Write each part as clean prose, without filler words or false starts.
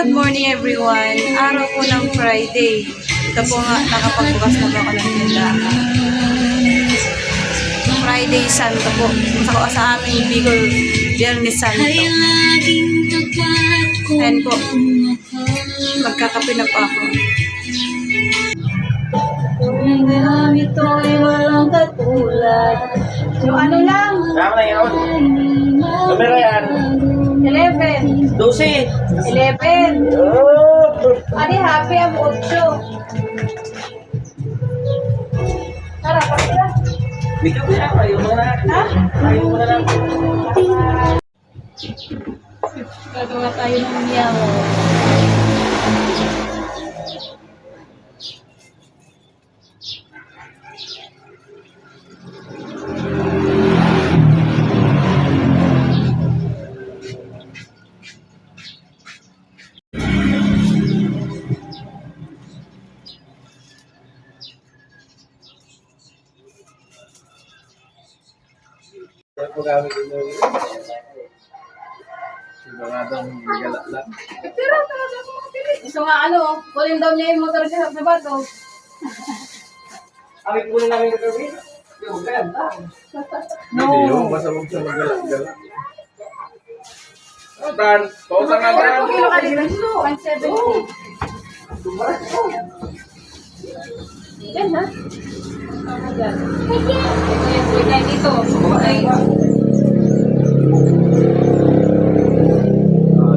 Good morning everyone. Araw po ng Friday. Ito po nga, nakapagbukas na po ako ng tindahan. Friday Santo po. Sa aming Bicol, Biyernes Santo. Ayan po. Magkakape na po ako. Ito ay walang katulad. So ano lang? Tama na yun. Numero yan. 11. 12. 11. Oh. Ani happy ang 8. Tara, pakita. Dito ko yan. Ayaw mo na lang. Ha? Ayaw mo na lang. Gagawa tayo ng miyaw. Kaya po gamit ito. Sigaradong gala lang. Tira, talaga mo matili. Gusto nga kunin daw niya yung motor sa bato. Kami po na namin gagawin. Yung ganda. No. Hindi yung masabog siya mag-gala-gala. Oh, Dan. Pautang nga, Dan. Kilo ka din. 170. Tumaras ko. Yan ha? Ano dyan? Ito yung dito. Okay.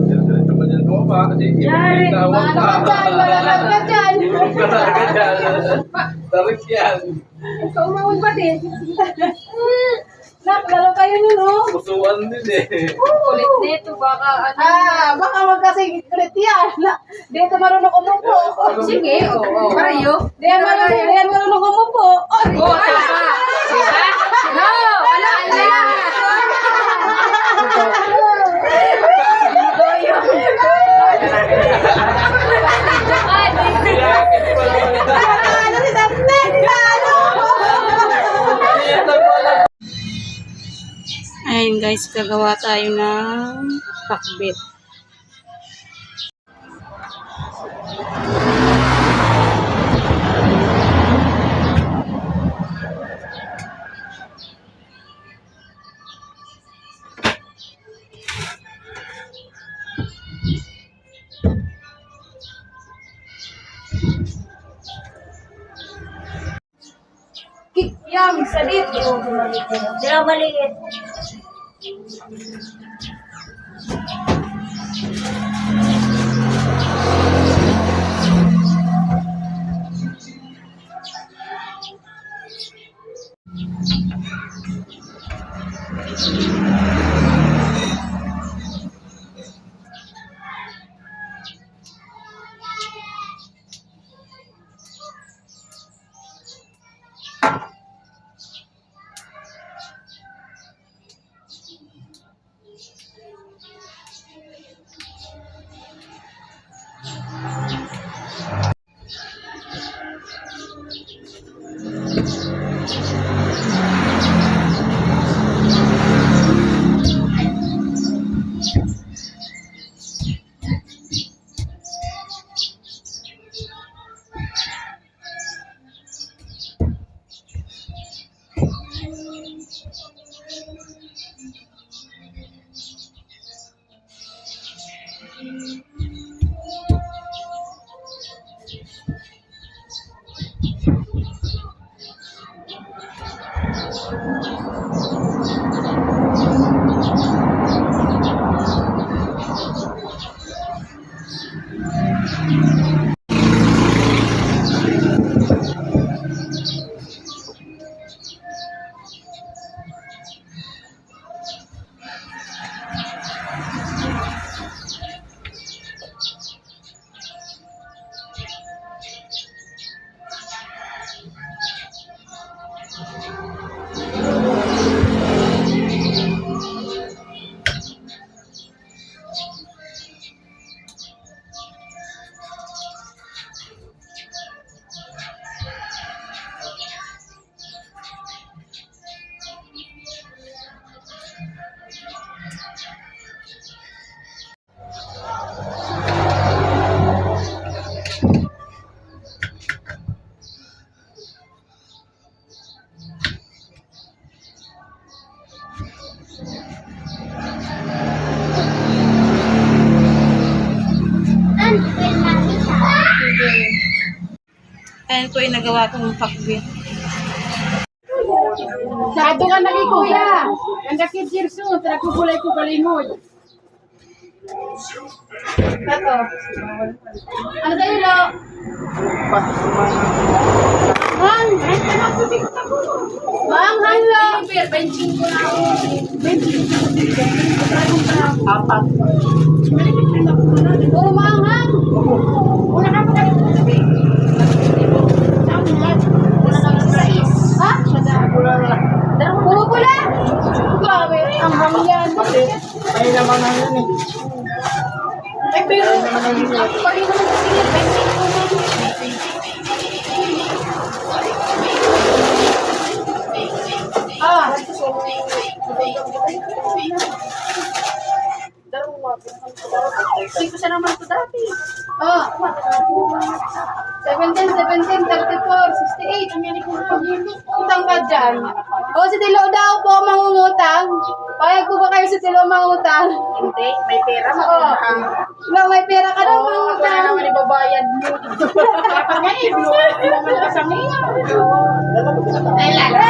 Diretso pa dyan po pa. Yari, paano ka dyan? Malalag ka dyan. Yung ka talaga dyan. Tarik yan. Ikaw umawag ba din? Nak, lalo kayo nun, no? Pusuan din eh. Kulit nito, baka baka wag kasi kulit yan. Dito marunong umupo. Sige, oo. Parayo. Diyan marunong umupo. Oh, ano ba? Diba? No! Wala na! Ano si Daphne? Ayun guys, gagawa tayo ng pakbet. Kikyam, sadit. Dila maliit. Ayan po yung nagawa kong pakbit. Sado ka na kay kuya. Ang dakit jirso, tara ko kulay ko kalimod. Tato. Ano tayo, Lo? Hang, hang, Lo. Benching ko na ako. Benching ko na ako. Apat. Oo, manghang. Una ka pa kayo. Ha? Puro pula? Grabe, ang hangyan. Ay naman ang yun eh. Ay, pero, pag ino mo sige, ah. Siko siya naman ito dati. Oh. 17, 34, 68. Utang ka dyan. O, si Tilo daw po mangungutang. Payag ko ba kayo si Tilo mangungutang? Hindi, may pera mo. Oo. Wala, may pera ka daw mangungutang. naman ibabayad mo. Dapat nga eh, naman ka sa mga. Ay, lala.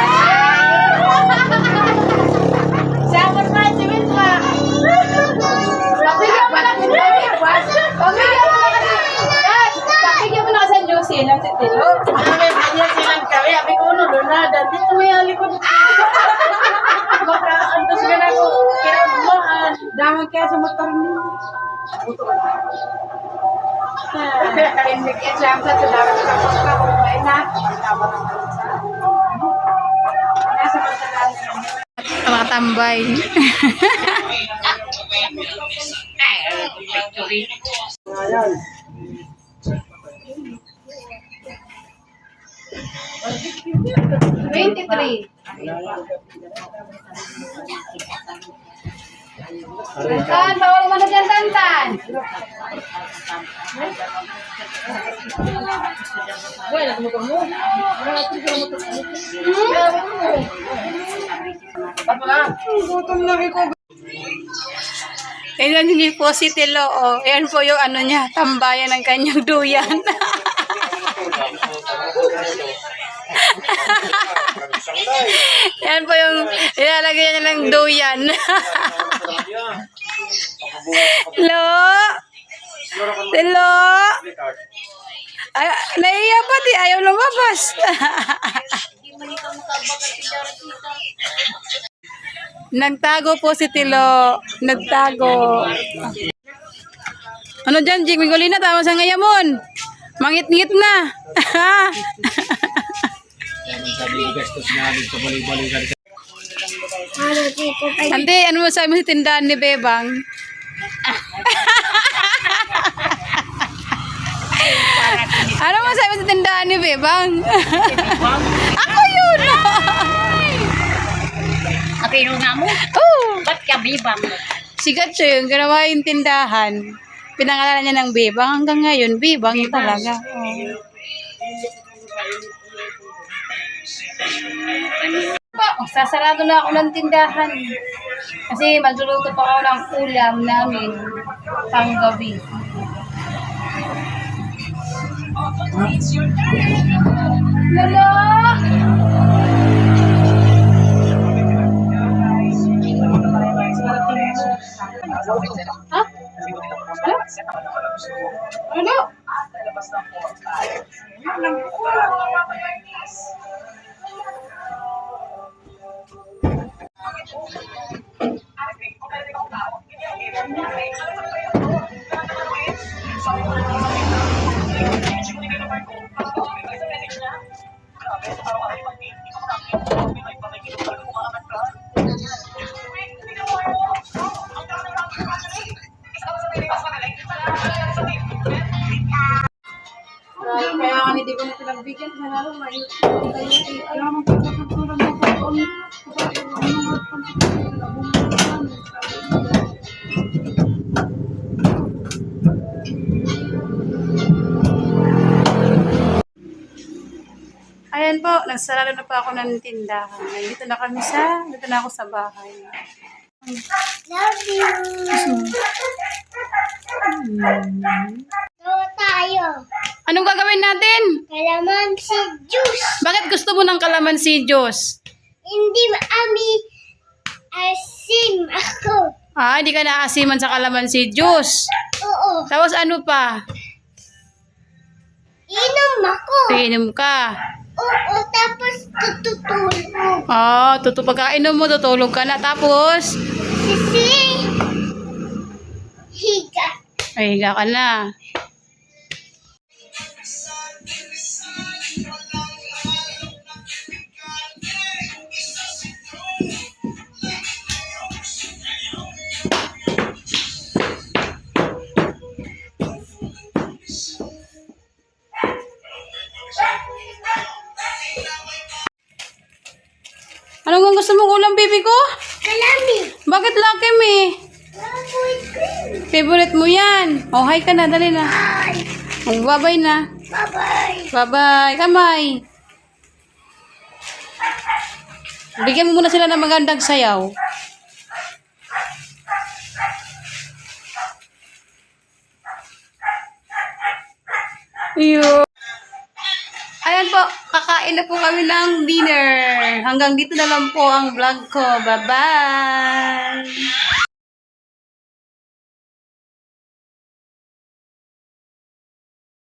Sama pa, si Wilma. Pakigyan mo na kasi. Pakigyan mo na kasi. Pakigyan mo na kasi ang juicy lang si Tilo. May kanya silang kami. Abi ko ano, doon na. Dito may halikod. Baka antos ka na ko. Kaya bumaan. Damang kaya sa motor niyo. Hindi kaya siya ang sa tulad sa pagkakabay na. Nasa pagkakabay. Mga tambay. Ayan. 23. Tantan, bawal mo na dyan, Tantan. Ayan niyo po si Tilo. Oh. Ayan po yung ano niya, tambayan ng kanyang duyan. Yan po yung ilalagay niya ng duyan. Lo? Tilo? Ay, naiya pa di. Ayaw lumabas. Nagtago po si Tilo. Nagtago. Ano dyan, Jig? Migolina, tama sa ngayamon. Mangit-ngit na. Ante, ano mo sabi mo si tindahan ni Bebang? Ano mo sabi mo sa tindahan ni Bebang? Ako yun! Apiro nga mo? Oh, Ba't ka bibang? sigat siya yung ginawa yung tindahan. Pinangalanan niya ng Bebang. Hanggang ngayon, Bebang talaga. Oh. Sasarado na ako ng tindahan. Kasi magluluto pa ako ng ulam namin pang gabi. Lala! Ha? Ano? Kaya nga hindi ko na pinagbigyan. Sanalo, alam mo, pagkakatulog mo pa doon. Ayan po, nagsarado na po ako ng tindahan. Dito na ako sa bahay. Love you. Tawa tayo. Anong gagawin natin? Kalamansi juice. Bakit gusto mo ng kalamansi juice? Hindi ami asim ako. Ah, hindi ka naasiman sa kalamansi juice. Oo. Tapos ano pa? Inom ako. Inom ka. Oo, tapos tututulog. Ah, pagkainom mo, tutulog ka na. Tapos, Sisi. Higa. ay, higa ka na. Anong ang gusto mong ulam, baby ko? Kalami. Bakit Lucky Me? Baboy cream. Favorite mo yan. Oh, hi ka na, dali na. Bye. Oh, bye-bye na. Bye-bye. Bye-bye. Kamay. Bigyan mo muna sila ng magandang sayaw. Iyo. Ayan po, kakain na po kami ng dinner. Hanggang dito na lang po ang vlog ko. Bye-bye!